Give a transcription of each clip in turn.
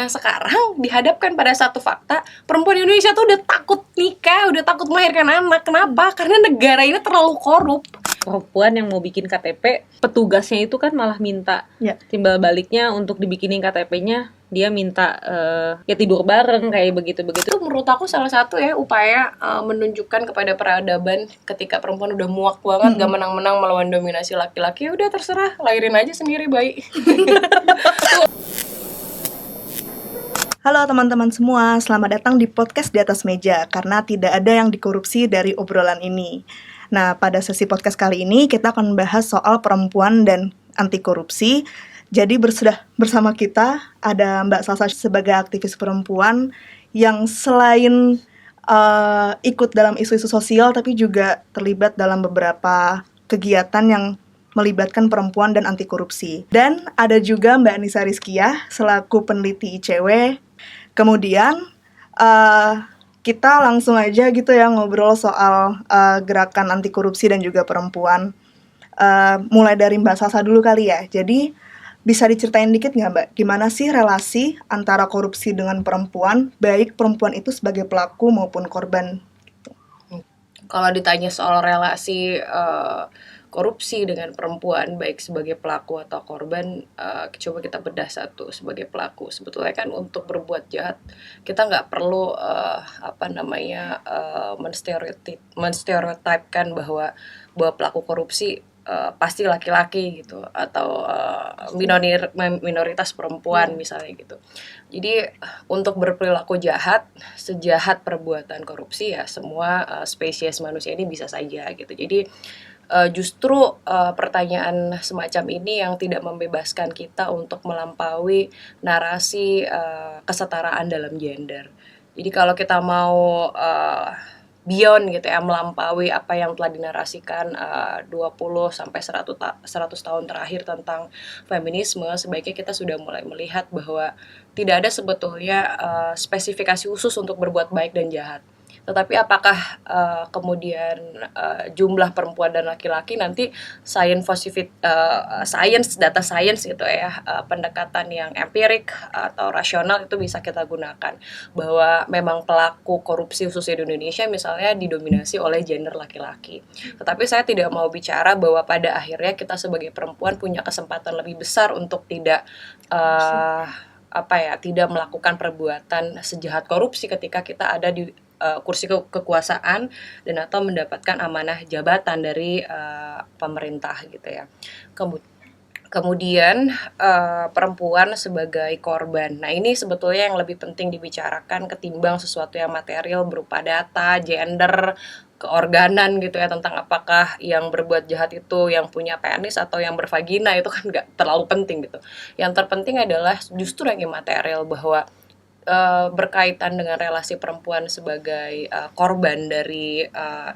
Sekarang dihadapkan pada satu fakta, perempuan Indonesia tuh udah takut nikah, udah takut melahirkan anak. Kenapa? Karena negara ini terlalu korup. Perempuan yang mau bikin KTP, petugasnya itu kan malah minta timbal baliknya untuk dibikinin KTP-nya, dia minta ya tidur bareng kayak begitu-begitu. Itu menurut aku salah satu ya upaya menunjukkan kepada peradaban ketika perempuan udah muak banget, gak menang-menang melawan dominasi laki-laki, ya udah terserah, lahirin aja sendiri bayi. Halo teman-teman semua, selamat datang di podcast Di Atas Meja, karena tidak ada yang dikorupsi dari obrolan ini. Nah, pada sesi podcast kali ini kita akan membahas soal perempuan dan anti korupsi. Jadi sudah bersama kita ada Mbak Sasa sebagai aktivis perempuan yang selain ikut dalam isu-isu sosial, tapi juga terlibat dalam beberapa kegiatan yang melibatkan perempuan dan anti korupsi. Dan ada juga Mbak Nisa Rizkiah selaku peneliti ICW. Kemudian kita langsung aja gitu ya ngobrol soal gerakan anti korupsi dan juga perempuan. Mulai dari Mbak Sasa dulu kali ya. Jadi bisa diceritain dikit nggak Mbak, gimana sih relasi antara korupsi dengan perempuan, baik perempuan itu sebagai pelaku maupun korban? Kalau ditanya soal relasi korupsi dengan perempuan baik sebagai pelaku atau korban, coba kita bedah satu sebagai pelaku. Sebetulnya kan untuk berbuat jahat kita nggak perlu menstereotipkan bahwa pelaku korupsi pasti laki-laki gitu atau minoritas perempuan misalnya gitu. Jadi untuk berperilaku jahat, sejahat perbuatan korupsi ya semua spesies manusia ini bisa saja gitu. Jadi justru pertanyaan semacam ini yang tidak membebaskan kita untuk melampaui narasi kesetaraan dalam gender. Jadi kalau kita mau beyond gitu ya, melampaui apa yang telah dinarasikan 20 sampai 100 tahun terakhir tentang feminisme, sebaiknya kita sudah mulai melihat bahwa tidak ada sebetulnya spesifikasi khusus untuk berbuat baik dan jahat. Tetapi apakah kemudian jumlah perempuan dan laki-laki nanti data science gitu ya, pendekatan yang empirik atau rasional itu bisa kita gunakan bahwa memang pelaku korupsi khususnya di Indonesia misalnya didominasi oleh gender laki-laki. Tetapi saya tidak mau bicara bahwa pada akhirnya kita sebagai perempuan punya kesempatan lebih besar untuk tidak tidak melakukan perbuatan sejahat korupsi ketika kita ada di kursi kekuasaan dan atau mendapatkan amanah jabatan dari pemerintah gitu ya. Kemudian perempuan sebagai korban. Nah ini sebetulnya yang lebih penting dibicarakan ketimbang sesuatu yang material berupa data, gender, keorganan gitu ya, tentang apakah yang berbuat jahat itu yang punya penis atau yang bervagina, itu kan nggak terlalu penting gitu. Yang terpenting adalah justru yang imaterial, bahwa berkaitan dengan relasi perempuan sebagai korban dari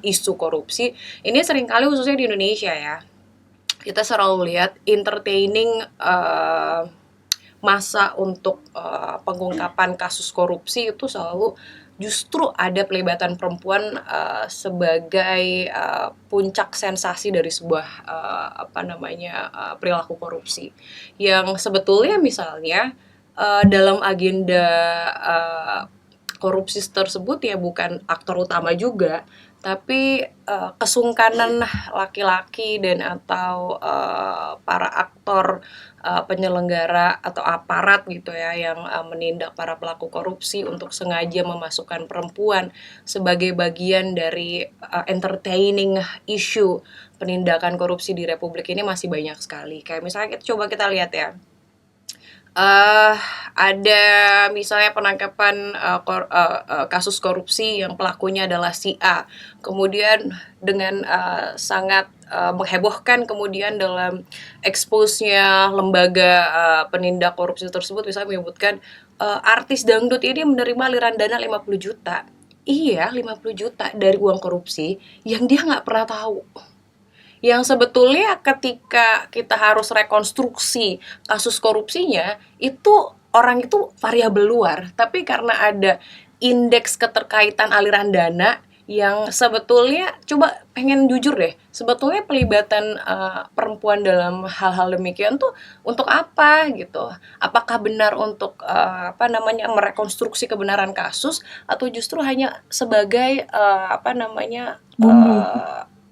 isu korupsi ini seringkali khususnya di Indonesia ya, kita selalu lihat entertaining masa untuk pengungkapan kasus korupsi itu selalu justru ada pelibatan perempuan sebagai puncak sensasi dari sebuah perilaku korupsi yang sebetulnya misalnya dalam agenda korupsi tersebut ya bukan aktor utama juga, tapi kesungkanan laki-laki dan atau para aktor penyelenggara atau aparat gitu ya yang menindak para pelaku korupsi untuk sengaja memasukkan perempuan sebagai bagian dari entertaining issue penindakan korupsi di Republik ini masih banyak sekali. Kayak misalnya coba kita lihat ya. Ada misalnya penangkapan kasus korupsi yang pelakunya adalah si A, kemudian dengan sangat menghebohkan kemudian dalam expose-nya lembaga penindak korupsi tersebut misalnya menyebutkan artis dangdut ini menerima aliran dana 50 juta. Iya, 50 juta dari uang korupsi yang dia nggak pernah tahu. Yang sebetulnya ketika kita harus rekonstruksi kasus korupsinya, itu orang itu variabel luar. Tapi karena ada indeks keterkaitan aliran dana yang sebetulnya coba pengen jujur deh, sebetulnya pelibatan perempuan dalam hal-hal demikian tuh untuk apa gitu? Apakah benar untuk merekonstruksi kebenaran kasus, atau justru hanya sebagai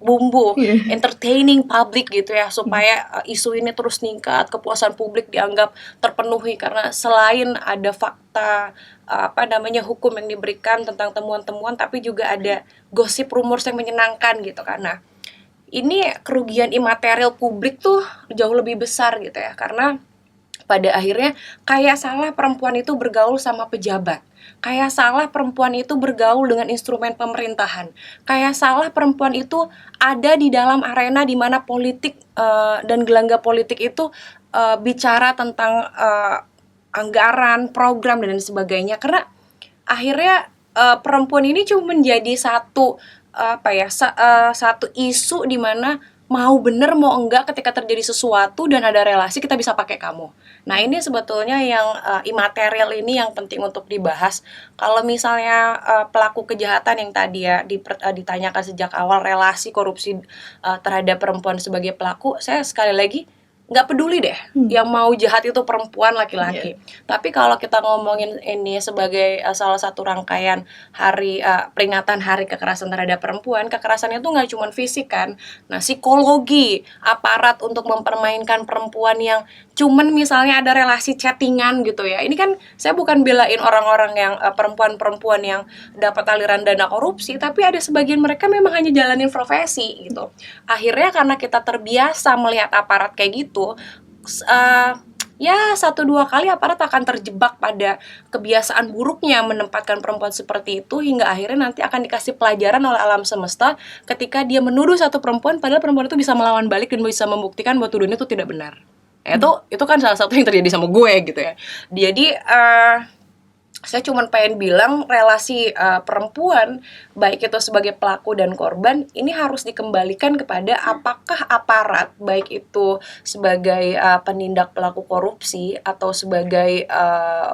bumbu entertaining public gitu ya, supaya isu ini terus meningkat, kepuasan publik dianggap terpenuhi karena selain ada fakta hukum yang diberikan tentang temuan-temuan, tapi juga ada gosip rumors yang menyenangkan gitu kan. Nah, ini kerugian imaterial publik tuh jauh lebih besar gitu ya, karena pada akhirnya kayak salah perempuan itu bergaul sama pejabat, kayak salah perempuan itu bergaul dengan instrumen pemerintahan, kayak salah perempuan itu ada di dalam arena di mana politik dan gelangga politik itu bicara tentang anggaran, program dan sebagainya. Karena akhirnya perempuan ini cuma menjadi satu isu di mana mau bener mau enggak ketika terjadi sesuatu dan ada relasi kita bisa pakai kamu. Nah, ini sebetulnya yang imaterial ini yang penting untuk dibahas. Kalau misalnya pelaku kejahatan yang tadi ya ditanyakan sejak awal, relasi korupsi terhadap perempuan sebagai pelaku, saya sekali lagi nggak peduli deh yang mau jahat itu perempuan laki-laki. Tapi kalau kita ngomongin ini sebagai salah satu rangkaian peringatan hari kekerasan terhadap perempuan, kekerasannya itu nggak cuma fisik kan. Nah, psikologi aparat untuk mempermainkan perempuan yang cuman misalnya ada relasi chattingan gitu ya. Ini kan saya bukan belain orang-orang yang perempuan-perempuan yang dapat aliran dana korupsi, tapi ada sebagian mereka memang hanya jalanin profesi gitu. Akhirnya karena kita terbiasa melihat aparat kayak gitu, ya 1-2 kali aparat akan terjebak pada kebiasaan buruknya menempatkan perempuan seperti itu, hingga akhirnya nanti akan dikasih pelajaran oleh alam semesta ketika dia menuduh satu perempuan padahal perempuan itu bisa melawan balik dan bisa membuktikan bahwa tuduhan itu tidak benar. Itu kan salah satu yang terjadi sama gue gitu ya. Jadi saya cuma pengen bilang relasi perempuan baik itu sebagai pelaku dan korban ini harus dikembalikan kepada apakah aparat baik itu sebagai penindak pelaku korupsi atau sebagai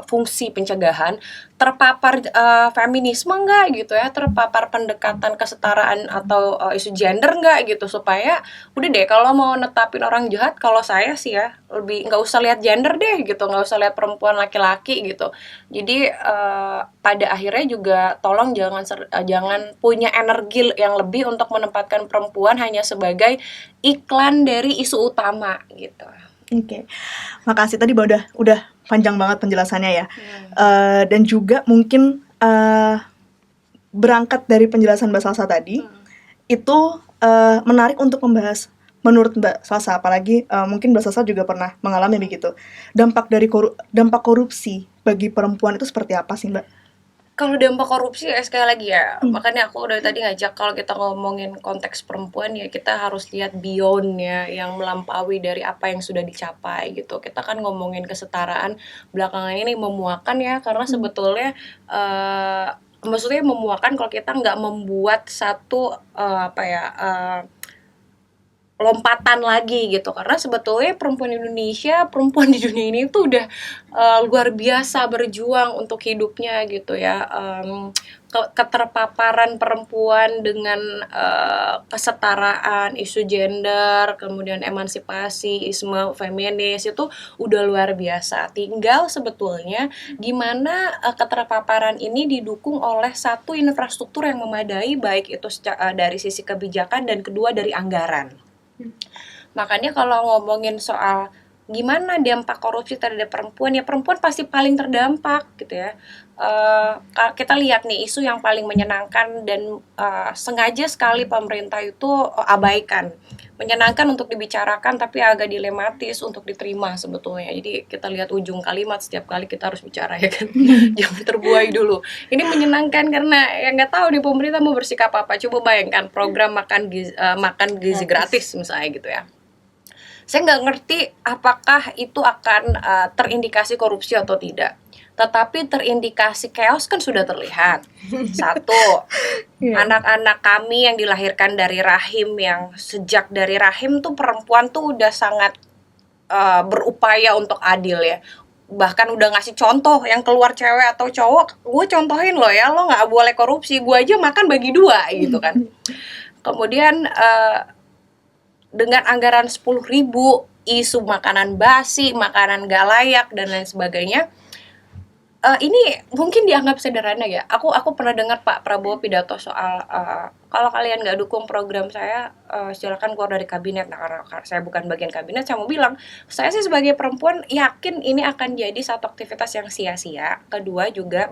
fungsi pencegahan terpapar feminisme enggak gitu ya, terpapar pendekatan kesetaraan atau isu gender enggak gitu, supaya udah deh kalau mau netapin orang jahat, kalau saya sih ya lebih nggak usah lihat gender deh gitu, nggak usah lihat perempuan laki-laki gitu. Jadi pada akhirnya juga tolong jangan punya energi yang lebih untuk menempatkan perempuan hanya sebagai iklan dari isu utama gitu. Oke. Makasih, tadi udah panjang banget penjelasannya ya. Dan juga mungkin berangkat dari penjelasan Mbak Salsa tadi, itu menarik untuk membahas menurut Mbak Salsa, apalagi mungkin Mbak Salsa juga pernah mengalami begitu. Dampak korupsi bagi perempuan itu seperti apa sih, Mbak? Kalau dampak korupsi sekali lagi ya, makanya aku dari tadi ngajak kalau kita ngomongin konteks perempuan ya kita harus lihat beyond ya, yang melampaui dari apa yang sudah dicapai gitu. Kita kan ngomongin kesetaraan belakangan ini memuakan ya, karena sebetulnya maksudnya memuakan kalau kita nggak membuat satu lompatan lagi gitu, karena sebetulnya perempuan Indonesia, perempuan di dunia ini tuh udah luar biasa berjuang untuk hidupnya gitu ya. Keterpaparan perempuan dengan kesetaraan, isu gender, kemudian emansipasi, isme feminis itu udah luar biasa. Tinggal sebetulnya gimana keterpaparan ini didukung oleh satu infrastruktur yang memadai, baik itu dari sisi kebijakan dan kedua dari anggaran. Makanya kalau ngomongin soal gimana dampak korupsi terhadap perempuan, ya perempuan pasti paling terdampak gitu ya. Kita lihat nih isu yang paling menyenangkan dan sengaja sekali pemerintah itu abaikan. Menyenangkan untuk dibicarakan tapi agak dilematis untuk diterima sebetulnya. Jadi kita lihat ujung kalimat setiap kali kita harus bicara ya kan. Jangan terbuai dulu. Ini menyenangkan karena ya nggak tahu nih pemerintah mau bersikap apa. Coba bayangkan program makan gizi gratis misalnya gitu ya. Saya nggak ngerti apakah itu akan terindikasi korupsi atau tidak. Tetapi terindikasi chaos kan sudah terlihat. Satu, anak-anak kami yang dilahirkan dari rahim, yang sejak dari rahim tuh perempuan tuh udah sangat berupaya untuk adil ya. bahkan udah ngasih contoh yang keluar cewek atau cowok, gue contohin lo ya, lo nggak boleh korupsi, gue aja makan bagi 2 gitu kan. Kemudian dengan anggaran 10.000, isu makanan basi, makanan gak layak dan lain sebagainya, ini mungkin dianggap sederhana ya. Aku pernah dengar Pak Prabowo pidato soal kalau kalian nggak dukung program saya, silakan keluar dari kabinet. Nah, karena saya bukan bagian kabinet, saya mau bilang, saya sih sebagai perempuan yakin ini akan jadi satu aktivitas yang sia-sia. Kedua juga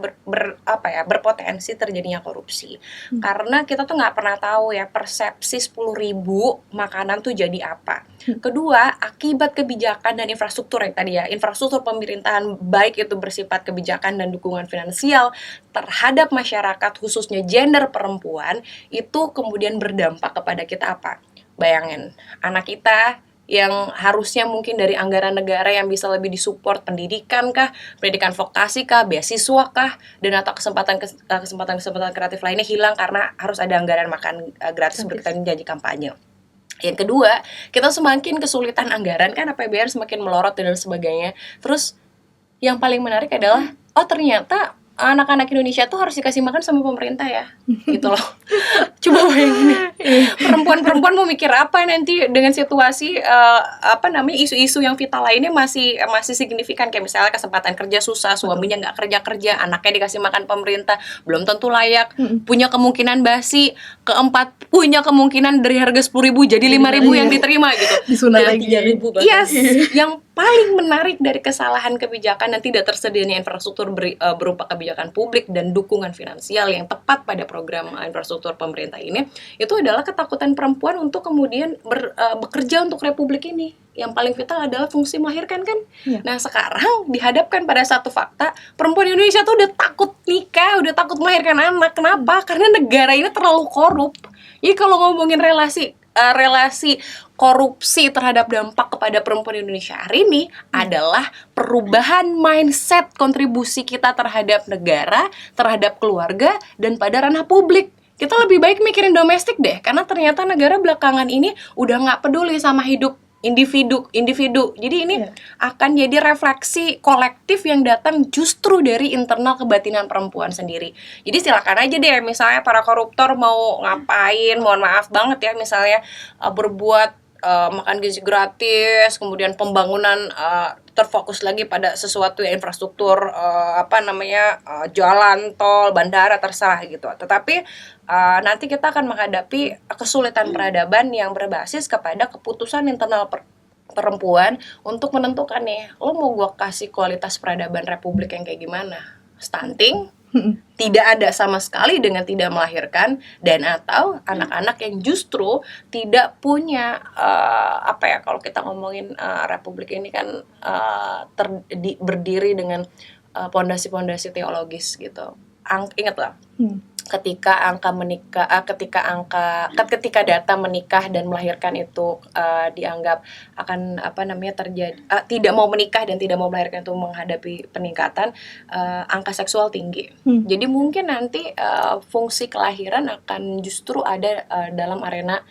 berpotensi terjadinya korupsi. Karena kita tuh nggak pernah tahu ya persepsi 10.000 makanan tuh jadi apa. Kedua, akibat kebijakan dan infrastruktur yang tadi ya, infrastruktur pemerintahan baik itu bersifat kebijakan dan dukungan finansial terhadap masyarakat khususnya gender perempuan, itu kemudian berdampak kepada kita apa? Bayangin, anak kita yang harusnya mungkin dari anggaran negara yang bisa lebih disupport pendidikan kah, pendidikan vokasi kah, beasiswa kah, dan atau kesempatan kreatif lainnya hilang karena harus ada anggaran makan gratis berkaitan janji kampanye. Yang kedua, kita semakin kesulitan anggaran kan, APBN semakin melorot dan sebagainya. Terus yang paling menarik adalah, ternyata anak-anak Indonesia tuh harus dikasih makan sama pemerintah ya, gitu loh. Coba bayangin, perempuan-perempuan mau mikir apa nanti dengan situasi isu-isu yang vital lainnya masih signifikan, kayak misalnya kesempatan kerja susah, suaminya nggak kerja, anaknya dikasih makan pemerintah, belum tentu layak, punya kemungkinan basi, keempat punya kemungkinan dari harga 10.000 jadi 5.000 yang diterima gitu. Disunat lagi 3.000 bahkan. Yes, yang paling menarik dari kesalahan kebijakan dan tidak tersedianya infrastruktur berupa kebijakan publik dan dukungan finansial yang tepat pada program infrastruktur pemerintah ini, itu adalah ketakutan perempuan untuk kemudian bekerja untuk republik ini. Yang paling vital adalah fungsi melahirkan kan. Nah sekarang dihadapkan pada satu fakta, perempuan Indonesia tuh udah takut nikah, udah takut melahirkan anak. Kenapa? Karena negara ini terlalu korup. Jadi kalau ngomongin relasi korupsi terhadap dampak kepada perempuan Indonesia hari ini adalah perubahan mindset kontribusi kita terhadap negara, terhadap keluarga, dan pada ranah publik. Kita lebih baik mikirin domestik deh, karena ternyata negara belakangan ini udah nggak peduli sama hidup individu. Jadi ini akan jadi refleksi kolektif yang datang justru dari internal kebatinan perempuan sendiri. Jadi silakan aja deh, misalnya para koruptor mau ngapain, mohon maaf banget ya, misalnya berbuat makan gizi gratis, kemudian pembangunan terfokus lagi pada sesuatu ya, infrastruktur jalan, tol, bandara, terserah gitu. Tetapi nanti kita akan menghadapi kesulitan peradaban yang berbasis kepada keputusan internal perempuan untuk menentukan nih, lo mau gue kasih kualitas peradaban republik yang kayak gimana? Stunting, tidak ada sama sekali dengan tidak melahirkan, dan atau anak-anak yang justru tidak punya kalau kita ngomongin republik ini kan berdiri dengan pondasi-pondasi teologis gitu. Ingatlah, ketika data menikah dan melahirkan itu dianggap akan terjadi, tidak mau menikah dan tidak mau melahirkan itu menghadapi peningkatan angka seksual tinggi. Jadi mungkin nanti fungsi kelahiran akan justru ada dalam arena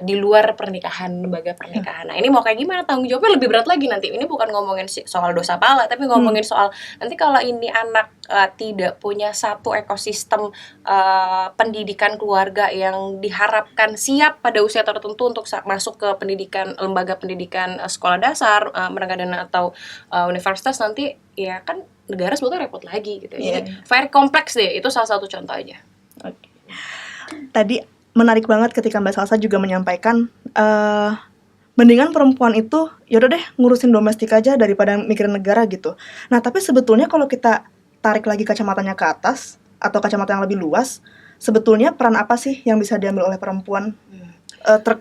di luar pernikahan, lembaga pernikahan. Nah ini mau kayak gimana, tanggung jawabnya lebih berat lagi nanti. Ini bukan ngomongin soal dosa pala, tapi ngomongin soal nanti kalau ini anak tidak punya satu ekosistem pendidikan keluarga yang diharapkan siap pada usia tertentu untuk masuk ke pendidikan, lembaga pendidikan sekolah dasar, menengah dan atau universitas, nanti ya kan negara sebetulnya repot lagi gitu. Jadi very kompleks deh, itu salah satu contoh aja. Tadi menarik banget ketika Mbak Salsa juga menyampaikan mendingan perempuan itu yaudah deh ngurusin domestik aja daripada mikirin negara gitu. Nah tapi sebetulnya kalau kita tarik lagi kacamatanya ke atas atau kacamata yang lebih luas, sebetulnya peran apa sih yang bisa diambil oleh perempuan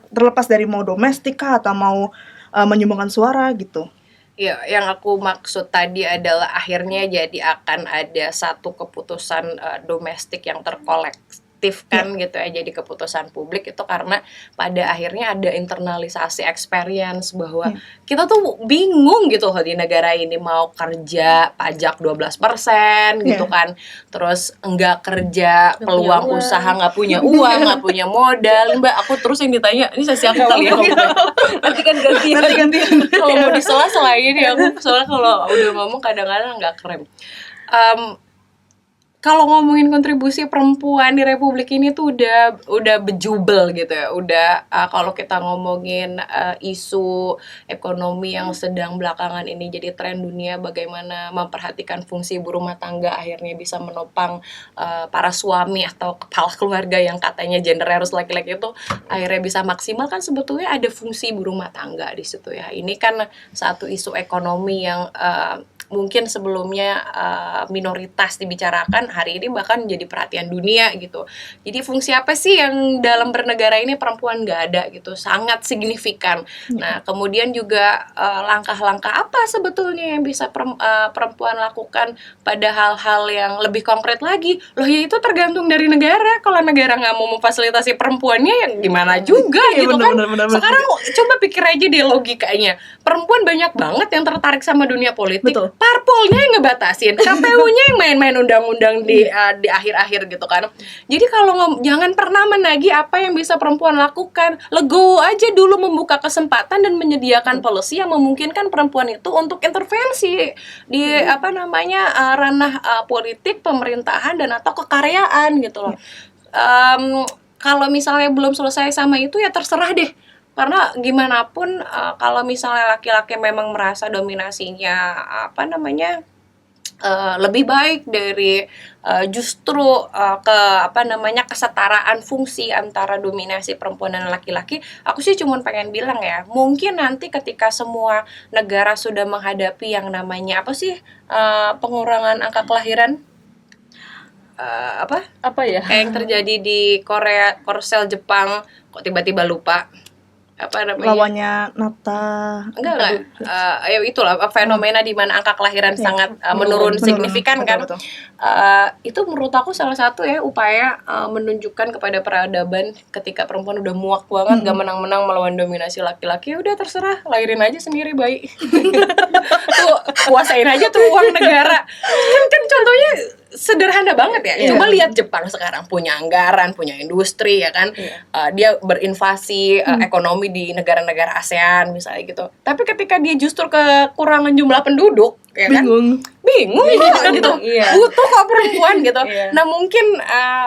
terlepas dari mau domestik kah atau mau menyumbangkan suara gitu? Ya, yang aku maksud tadi adalah akhirnya jadi akan ada satu keputusan domestik yang diaktifkan gitu ya jadi keputusan publik itu karena pada akhirnya ada internalisasi experience bahwa kita tuh bingung gitu loh di negara ini mau kerja pajak 12% gitu kan, terus enggak kerja peluang usaha nggak punya uang, nggak punya modal. Mbak, aku terus yang ditanya, ini sesi aku kali ya nanti kan gantian kalau mau disela-selain ya aku, soalnya kalau udah ngomong kadang-kadang nggak keren. Kalau ngomongin kontribusi perempuan di Republik ini tuh udah bejubel gitu ya. Udah kalau kita ngomongin isu ekonomi yang sedang belakangan ini jadi tren dunia, bagaimana memperhatikan fungsi ibu rumah tangga akhirnya bisa menopang para suami atau kepala keluarga yang katanya gender harus laki-laki itu akhirnya bisa maksimal, kan sebetulnya ada fungsi ibu rumah tangga di situ ya. Ini kan satu isu ekonomi yang mungkin sebelumnya minoritas dibicarakan, hari ini bahkan jadi perhatian dunia gitu. Jadi fungsi apa sih yang dalam bernegara ini perempuan nggak ada gitu, sangat signifikan. Nah kemudian juga langkah-langkah apa sebetulnya yang bisa perempuan lakukan pada hal-hal yang lebih konkret lagi. Loh ya itu tergantung dari negara. Kalau negara nggak mau memfasilitasi perempuannya ya gimana juga gitu kan. Sekarang coba pikir aja deh logikanya, perempuan banyak banget yang tertarik sama dunia politik. Betul. Parpolnya yang ngebatasin, KPU-nya yang main-main undang-undang di akhir-akhir gitu kan. Jadi kalau jangan pernah menagih apa yang bisa perempuan lakukan. Legowo aja dulu membuka kesempatan dan menyediakan policy yang memungkinkan perempuan itu untuk intervensi di ranah politik, pemerintahan dan atau kekaryaan gitu loh. Kalau misalnya belum selesai sama itu ya terserah deh. Karena gimana pun kalau misalnya laki-laki memang merasa dominasinya lebih baik dari justru kesetaraan fungsi antara dominasi perempuan dan laki-laki, aku sih cuma pengen bilang ya, mungkin nanti ketika semua negara sudah menghadapi yang namanya pengurangan angka kelahiran, apa ya? Kayak yang terjadi di Korsel Jepang, kok tiba-tiba lupa apa namanya? Lawannya Nata. Enggak. Itulah fenomena di mana angka kelahiran sangat menurun signifikan kan. Betul. Itu menurut aku salah satu ya upaya menunjukkan kepada peradaban ketika perempuan udah muak banget gak menang-menang melawan dominasi laki-laki, ya udah terserah, lahirin aja sendiri bayi. Tuh kuasain aja tuh uang negara. Kan contohnya sederhana banget ya. Coba lihat Jepang sekarang punya anggaran, punya industri ya kan. Dia berinvasi ekonomi di negara-negara ASEAN misalnya gitu. Tapi ketika dia justru kekurangan jumlah penduduk, ya kan? Bingung gitu. Butuh kok perempuan gitu. Nah, mungkin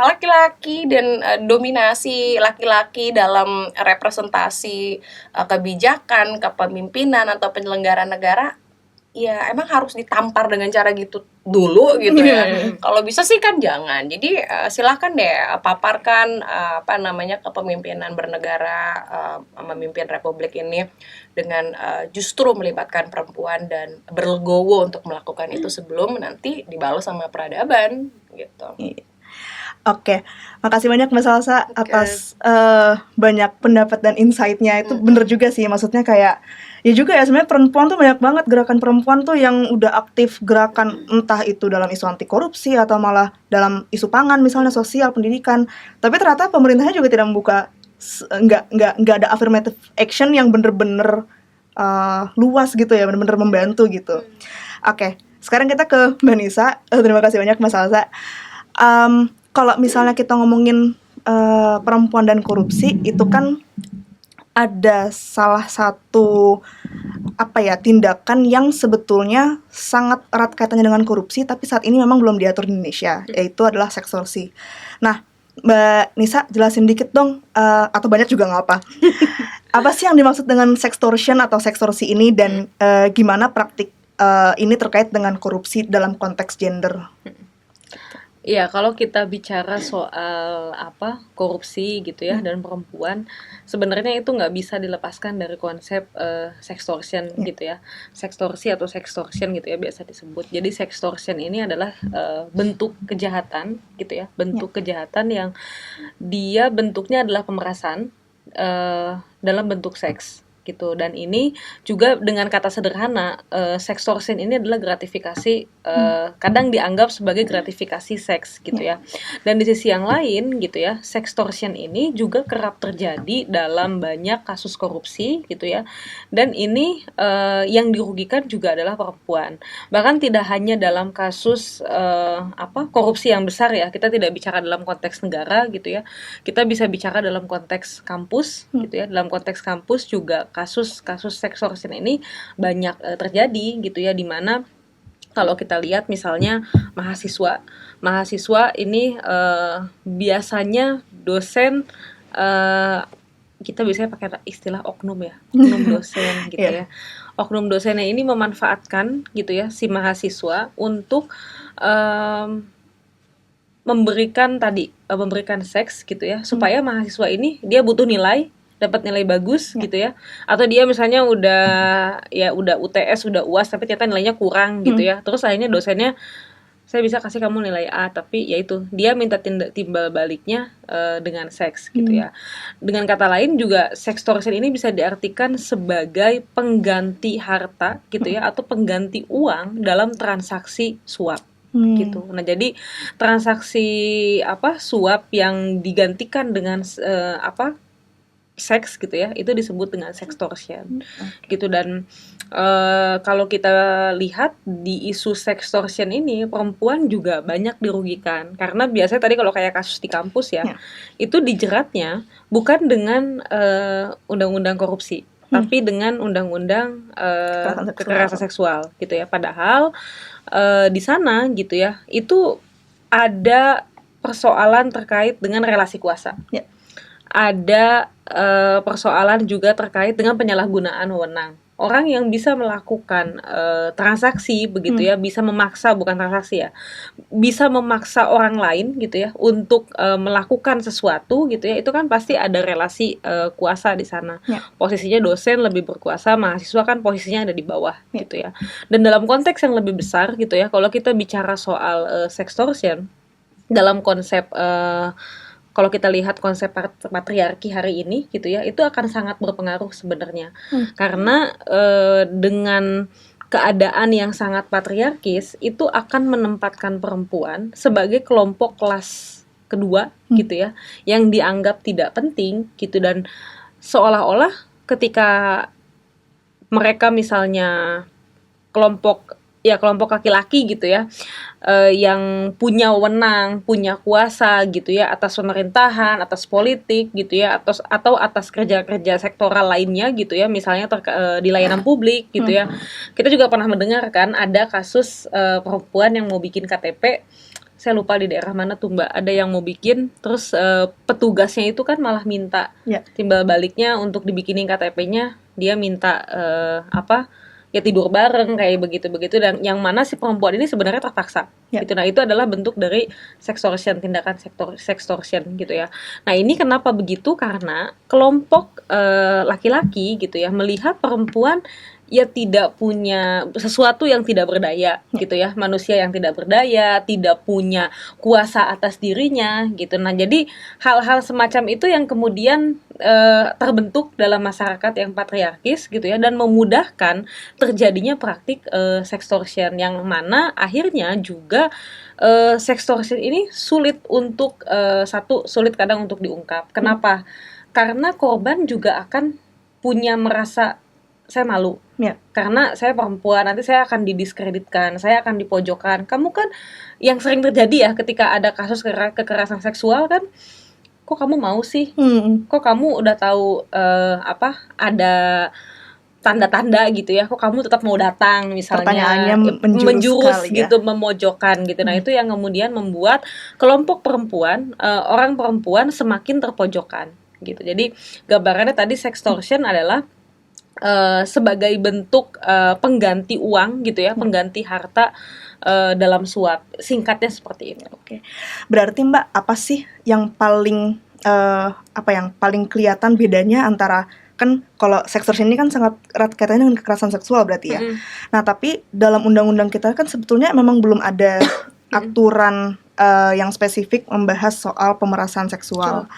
laki-laki dan dominasi laki-laki dalam representasi kebijakan, kepemimpinan atau penyelenggaraan negara ya emang harus ditampar dengan cara gitu dulu gitu ya. Kalau bisa sih kan jangan. Jadi silakan deh paparkan kepemimpinan bernegara, memimpin republik ini dengan justru melibatkan perempuan dan berlegowo untuk melakukan itu sebelum nanti dibalas sama peradaban gitu. Oke, makasih banyak Mbak Salsa atas banyak pendapat dan insight-nya. Itu bener juga sih, maksudnya kayak ya juga ya sebenarnya perempuan tuh banyak banget gerakan perempuan tuh yang udah aktif gerakan, entah itu dalam isu anti korupsi atau malah dalam isu pangan misalnya, sosial, pendidikan. Tapi ternyata pemerintahnya juga tidak membuka, nggak ada affirmative action yang bener-bener luas gitu ya, bener-bener membantu gitu. Oke, sekarang kita ke Mbak Nisa. Terima kasih banyak Mbak Salsa. Kalau misalnya kita ngomongin perempuan dan korupsi, itu kan ada salah satu tindakan yang sebetulnya sangat erat kaitannya dengan korupsi, tapi saat ini memang belum diatur di Indonesia, yaitu adalah sextortion. Nah, Mbak Nisa jelasin dikit dong, atau banyak juga nggak apa. Apa sih yang dimaksud dengan sextortion atau sextorsi ini, dan gimana praktik ini terkait dengan korupsi dalam konteks gender? Iya, kalau kita bicara soal korupsi gitu ya dan perempuan, sebenarnya itu nggak bisa dilepaskan dari konsep sextortion gitu ya, sextorsi atau sextortion gitu ya biasa disebut. Jadi sextortion ini adalah bentuk kejahatan gitu ya, bentuk kejahatan yang dia bentuknya adalah pemerasan dalam bentuk seks gitu. Dan ini juga dengan kata sederhana, sextortion ini adalah gratifikasi, kadang dianggap sebagai gratifikasi seks gitu ya. Dan di sisi yang lain gitu ya, sextortion ini juga kerap terjadi dalam banyak kasus korupsi gitu ya. Dan ini yang dirugikan juga adalah perempuan. Bahkan tidak hanya dalam kasus korupsi yang besar ya. Kita tidak bicara dalam konteks negara gitu ya. Kita bisa bicara dalam konteks kampus gitu ya. Dalam konteks kampus juga kasus sextortion ini banyak terjadi gitu ya, di mana kalau kita lihat misalnya mahasiswa ini biasanya dosen, kita biasanya pakai istilah oknum ya, oknum dosen gitu ya. Oknum dosennya ini memanfaatkan gitu ya si mahasiswa untuk memberikan seks gitu ya, supaya mahasiswa ini dia butuh nilai, dapat nilai bagus gitu ya, atau dia misalnya udah UTS, udah UAS tapi ternyata nilainya kurang gitu ya, terus akhirnya dosennya, saya bisa kasih kamu nilai A, tapi yaitu dia minta timbal baliknya dengan seks gitu ya. Dengan kata lain juga sextortion ini bisa diartikan sebagai pengganti harta gitu ya, atau pengganti uang dalam transaksi suap gitu. Nah, jadi transaksi suap yang digantikan dengan seks gitu ya, itu disebut dengan sextortion gitu. Dan kalau kita lihat di isu sextortion ini, perempuan juga banyak dirugikan, karena biasanya tadi kalau kayak kasus di kampus ya, itu dijeratnya bukan dengan undang-undang korupsi, tapi dengan undang-undang kekerasan seksual gitu ya. Padahal di sana gitu ya, itu ada persoalan terkait dengan relasi kuasa. Ada persoalan juga terkait dengan penyalahgunaan wewenang. Orang yang bisa melakukan transaksi begitu ya, bisa memaksa, bukan transaksi ya, bisa memaksa orang lain gitu ya untuk melakukan sesuatu gitu ya, itu kan pasti ada relasi kuasa di sana. Posisinya dosen lebih berkuasa, mahasiswa kan posisinya ada di bawah gitu ya. Dan dalam konteks yang lebih besar gitu ya, kalau kita bicara soal sextortion dalam konsep kalau kita lihat konsep patriarki hari ini gitu ya, itu akan sangat berpengaruh sebenarnya. Karena dengan keadaan yang sangat patriarkis, itu akan menempatkan perempuan sebagai kelompok kelas kedua gitu ya, yang dianggap tidak penting gitu. Dan seolah-olah ketika mereka misalnya kelompok laki-laki gitu ya, yang punya wewenang, punya kuasa gitu ya atas pemerintahan, atas politik gitu ya, atau atas kerja-kerja sektoral lainnya gitu ya, misalnya di layanan publik gitu ya. Kita juga pernah mendengar kan ada kasus perempuan yang mau bikin KTP, saya lupa di daerah mana tuh Mbak, ada yang mau bikin, terus petugasnya itu kan malah minta timbal baliknya untuk dibikinin KTP-nya, dia minta ya tidur bareng kayak begitu-begitu, dan yang mana si perempuan ini sebenarnya terpaksa gitu. Nah, itu adalah bentuk dari sextortion, tindakan sextortion gitu ya. Nah, ini kenapa begitu? Karena kelompok laki-laki gitu ya melihat perempuan ya tidak punya sesuatu, yang tidak berdaya gitu ya, manusia yang tidak berdaya, tidak punya kuasa atas dirinya gitu. Nah, jadi hal-hal semacam itu yang kemudian terbentuk dalam masyarakat yang patriarkis gitu ya, dan memudahkan terjadinya praktik sextortion, yang mana akhirnya juga sextortion ini sulit untuk sulit kadang untuk diungkap. Kenapa? Karena korban juga akan punya merasa, saya malu karena saya perempuan, nanti saya akan didiskreditkan, saya akan dipojokkan. Kamu kan yang sering terjadi ya ketika ada kasus kekerasan seksual kan, kok kamu mau sih? Kok kamu udah tahu ada tanda-tanda gitu ya, kok kamu tetap mau datang misalnya, pertanyaannya menjurus ya, gitu, memojokkan gitu. Nah, itu yang kemudian membuat kelompok perempuan, orang perempuan semakin terpojokkan gitu. Jadi gambarannya tadi sextortion adalah sebagai bentuk pengganti uang gitu ya, pengganti harta dalam suap. Singkatnya seperti itu. Oke. Berarti Mbak, apa sih yang paling kelihatan bedanya antara, kan kalau sextortion ini kan sangat erat kaitannya dengan kekerasan seksual berarti ya. Nah, tapi dalam undang-undang kita kan sebetulnya memang belum ada aturan yang spesifik membahas soal pemerasan seksual.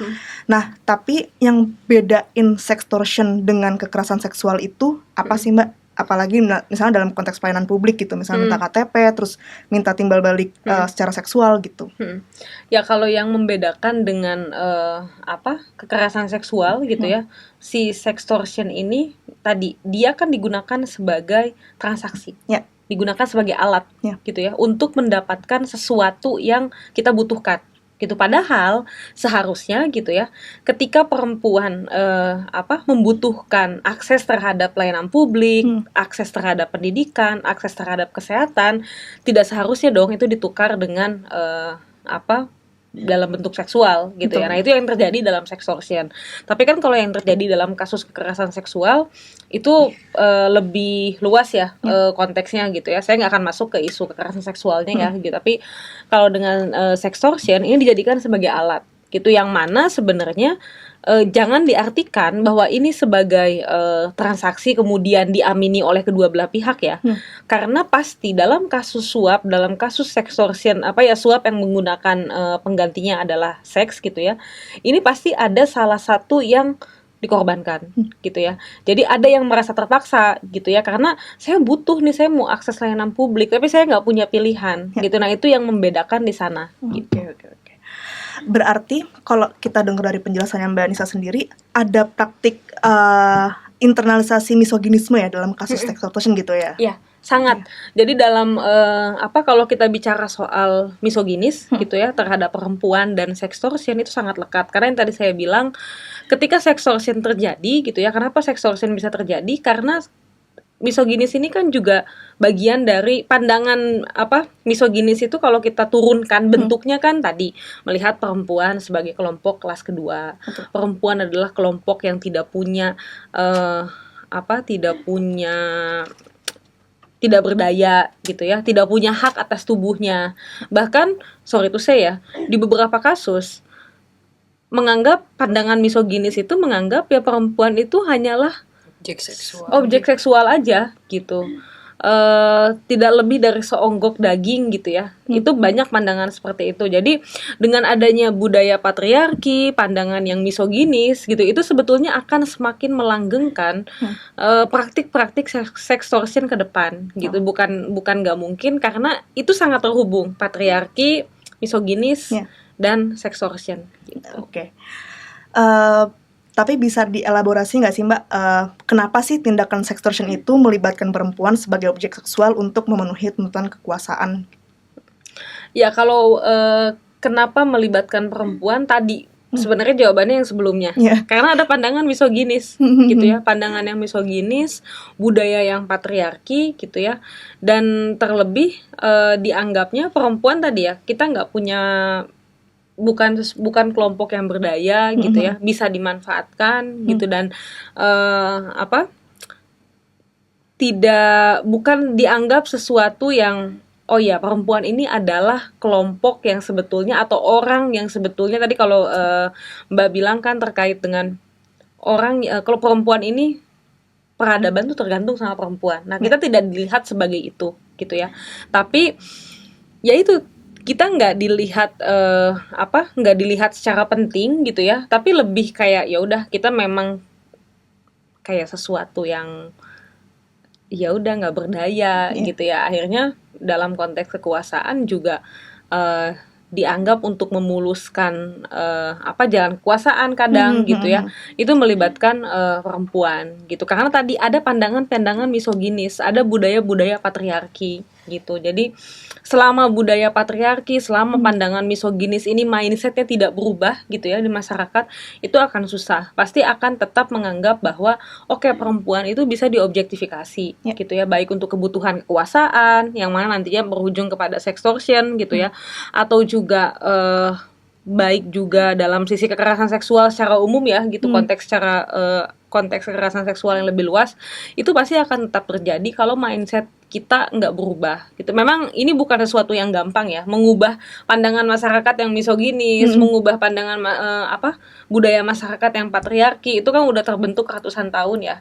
Nah, tapi yang bedain sextortion dengan kekerasan seksual itu apa sih Mbak? Apalagi misalnya dalam konteks pelayanan publik gitu, misalnya minta KTP, terus minta timbal balik secara seksual gitu. Ya kalau yang membedakan dengan kekerasan seksual gitu ya, si sextortion ini tadi dia kan digunakan sebagai transaksi. Digunakan sebagai alat gitu ya untuk mendapatkan sesuatu yang kita butuhkan gitu. Padahal seharusnya gitu ya ketika perempuan membutuhkan akses terhadap pelayanan publik, akses terhadap pendidikan, akses terhadap kesehatan, tidak seharusnya dong itu ditukar dengan dalam bentuk seksual gitu ya. Nah, itu yang terjadi dalam sextortion. Tapi kan kalau yang terjadi dalam kasus kekerasan seksual itu lebih luas ya konteksnya gitu ya. Saya nggak akan masuk ke isu kekerasan seksualnya ya gitu. Tapi kalau dengan sextortion ini dijadikan sebagai alat gitu, yang mana sebenarnya jangan diartikan bahwa ini sebagai transaksi kemudian diamini oleh kedua belah pihak ya. Karena pasti dalam kasus suap, dalam kasus sextortion suap yang menggunakan penggantinya adalah seks gitu ya. Ini pasti ada salah satu yang dikorbankan gitu ya. Jadi ada yang merasa terpaksa gitu ya, karena saya butuh nih, saya mau akses layanan publik tapi saya nggak punya pilihan gitu. Nah, itu yang membedakan di sana gitu. Oke. Berarti kalau kita dengar dari penjelasannya Mbak Nisa sendiri, ada praktik internalisasi misoginisme ya dalam kasus sextortion gitu ya? Iya, sangat. Jadi dalam kalau kita bicara soal misoginis gitu ya terhadap perempuan dan sextortion itu sangat lekat. Karena yang tadi saya bilang, ketika sextortion terjadi gitu ya, kenapa sextortion bisa terjadi? Karena misoginis ini kan juga bagian dari pandangan misoginis itu. Kalau kita turunkan bentuknya kan tadi melihat perempuan sebagai kelompok kelas kedua. Perempuan adalah kelompok yang tidak berdaya gitu ya, tidak punya hak atas tubuhnya. Bahkan di beberapa kasus menganggap pandangan misoginis itu menganggap ya perempuan itu hanyalah objek seksual aja gitu. Tidak lebih dari seonggok daging gitu ya. Itu banyak pandangan seperti itu. Jadi dengan adanya budaya patriarki, pandangan yang misoginis gitu, itu sebetulnya akan semakin melanggengkan praktik-praktik sextortion ke depan gitu. Bukan nggak mungkin, karena itu sangat terhubung, patriarki, misoginis dan sextortion gitu. Oke. Tapi bisa dielaborasi nggak sih Mbak, kenapa sih tindakan sextortion itu melibatkan perempuan sebagai objek seksual untuk memenuhi tuntutan kekuasaan? Ya kalau kenapa melibatkan perempuan tadi, sebenarnya jawabannya yang sebelumnya. Karena ada pandangan misoginis gitu ya, pandangan yang misoginis, budaya yang patriarki gitu ya, dan terlebih dianggapnya perempuan tadi ya, kita nggak punya, bukan kelompok yang berdaya gitu ya, bisa dimanfaatkan gitu, dan bukan dianggap sesuatu yang perempuan ini adalah kelompok yang sebetulnya atau orang yang sebetulnya tadi kalau Mbak bilang kan terkait dengan orang, kalau perempuan ini peradaban tuh tergantung sama perempuan. Nah, kita tidak dilihat sebagai itu gitu ya. Tapi ya itu, kita nggak dilihat secara penting gitu ya, tapi lebih kayak ya udah, kita memang kayak sesuatu yang ya udah nggak berdaya gitu ya. Akhirnya dalam konteks kekuasaan juga dianggap untuk memuluskan jalan kekuasaan kadang gitu ya, itu melibatkan perempuan gitu, karena tadi ada pandangan-pandangan misoginis, ada budaya-budaya patriarki gitu. Jadi selama budaya patriarki, selama pandangan misoginis ini mindsetnya tidak berubah gitu ya di masyarakat, itu akan susah. Pasti akan tetap menganggap bahwa perempuan itu bisa diobjektifikasi gitu ya, baik untuk kebutuhan kekuasaan yang mana nantinya berujung kepada sextortion gitu ya, atau juga baik juga dalam sisi kekerasan seksual secara umum ya gitu, konteks kekerasan seksual yang lebih luas, itu pasti akan tetap terjadi kalau mindset kita nggak berubah gitu. Memang ini bukan sesuatu yang gampang ya, mengubah pandangan masyarakat yang misoginis, mengubah pandangan budaya masyarakat yang patriarki, itu kan udah terbentuk ratusan tahun ya.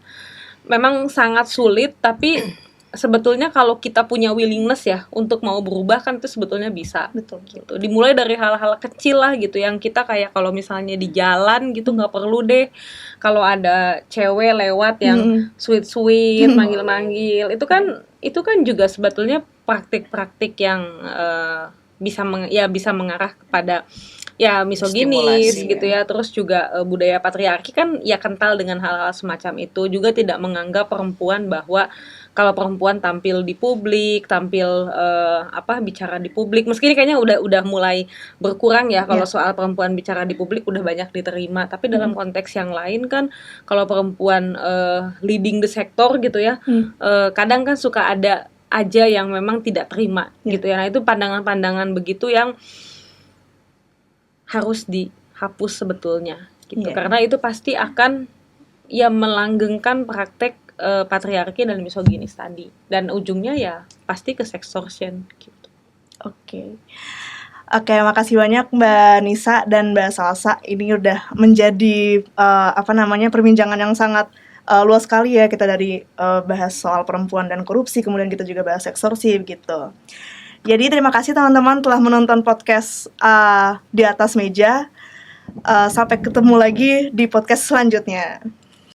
Memang sangat sulit, tapi sebetulnya kalau kita punya willingness ya untuk mau berubah kan itu sebetulnya bisa Betul. gitu. Dimulai dari hal-hal kecil lah gitu yang kita kayak kalau misalnya di jalan gitu nggak perlu deh kalau ada cewek lewat yang sweet manggil-manggil itu kan juga sebetulnya praktik-praktik yang bisa mengarah kepada ya misoginis Stimulasi, gitu ya. Terus juga budaya patriarki kan ya kental dengan hal-hal semacam itu, juga tidak menganggap perempuan bahwa kalau perempuan tampil di publik, tampil bicara di publik, meski ini kayaknya udah mulai berkurang ya kalau soal perempuan bicara di publik udah banyak diterima, tapi dalam konteks yang lain kan kalau perempuan leading the sector gitu ya, kadang kan suka ada aja yang memang tidak terima gitu ya. Nah, itu pandangan-pandangan begitu yang harus dihapus sebetulnya gitu. Karena itu pasti akan ya melanggengkan praktek patriarki dan misoginis tadi, dan ujungnya ya pasti ke sextortion gitu. Oke, makasih banyak Mbak Nisa dan Mbak Salsa. Ini udah menjadi perbincangan yang sangat luas sekali ya. Kita dari bahas soal perempuan dan korupsi, kemudian kita juga bahas sextorsi gitu. Jadi terima kasih teman-teman telah menonton podcast Di Atas Meja. Sampai ketemu lagi di podcast selanjutnya.